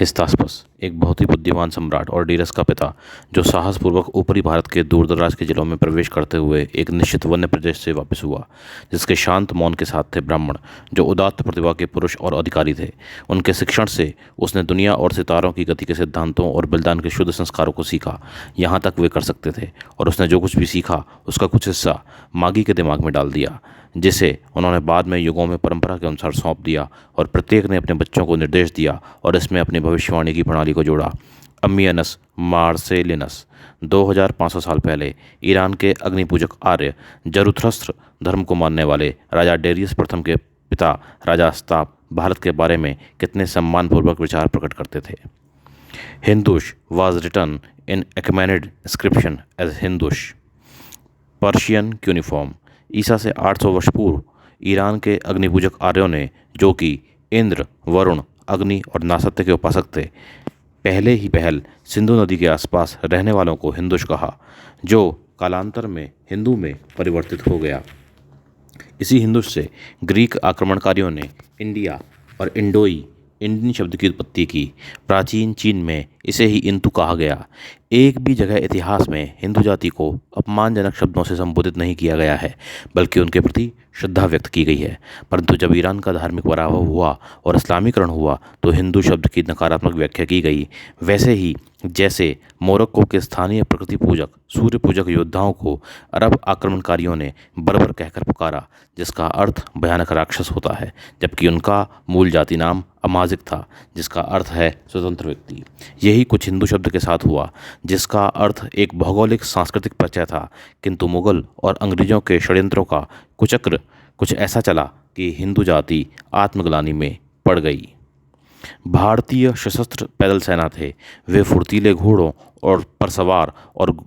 हिस्तास्पस एक बहुत ही बुद्धिमान सम्राट और डीरस का पिता, जो साहसपूर्वक ऊपरी भारत के दूरदराज के जिलों में प्रवेश करते हुए एक निश्चित वन्य प्रदेश से वापस हुआ, जिसके शांत मौन के साथ थे ब्राह्मण, जो उदात्त प्रतिभा के पुरुष और अधिकारी थे। उनके शिक्षण से उसने दुनिया और सितारों की गति के सिद्धांतों और बलिदान के शुद्ध संस्कारों को सीखा। यहाँ तक वे कर सकते थे, और उसने जो कुछ भी सीखा उसका कुछ हिस्सा मागी के दिमाग में डाल दिया, जिसे उन्होंने बाद में युगों में परंपरा के अनुसार सौंप दिया, और प्रत्येक ने अपने बच्चों को निर्देश दिया और इसमें अपनी भविष्यवाणी की प्रणाली को जोड़ा। अम्मियनस मार्सेलिनस 2500 साल पहले ईरान के अग्निपूजक आर्य जरुथस्त्र धर्म को मानने वाले राजा डेरियस प्रथम के पिता राजा अस्ताप भारत के बारे में कितने सम्मानपूर्वक विचार प्रकट करते थे। Hindush was written in Achaemenid inscription as Hindush Persian cuneiform. ईसा से 800 वर्ष पूर्व ईरान के अग्निपूजक आर्यों ने, जो कि इंद्र, वरुण, अग्नि और नासत्य के उपासक थे, पहले ही पहल सिंधु नदी के आसपास रहने वालों को हिंदुश कहा, जो कालांतर में हिंदू में परिवर्तित हो गया। इसी हिंदुश से ग्रीक आक्रमणकारियों ने इंडिया और इंडोई इंडियन शब्द की उत्पत्ति की। प्राचीन चीन में इसे ही इंतु कहा गया। एक भी जगह इतिहास में हिंदू जाति को अपमानजनक शब्दों से संबोधित नहीं किया गया है, बल्कि उनके प्रति श्रद्धा व्यक्त की गई है। परंतु जब ईरान का धार्मिक पराभव हुआ और इस्लामीकरण हुआ, तो हिंदू शब्द की नकारात्मक व्याख्या की गई। वैसे ही जैसे मोरक्को के स्थानीय प्रकृति पूजक, सूर्य पूजक योद्धाओं को अरब आक्रमणकारियों ने बर्बर कहकर पुकारा, जिसका अर्थ भयानक राक्षस होता है, जबकि उनका मूल जाति नाम अमाजिक था, जिसका अर्थ है स्वतंत्र व्यक्ति। यही कुछ हिंदू शब्द के साथ हुआ, जिसका अर्थ एक भौगोलिक सांस्कृतिक परिचय था। किंतु मुगल और अंग्रेजों के षड्यंत्रों का कुचक्र कुछ ऐसा चला कि हिंदू जाति आत्मग्लानि में पड़ गई। भारतीय सशस्त्र पैदल सेना थे। वे फुर्तीले घोड़ों और पर सवार और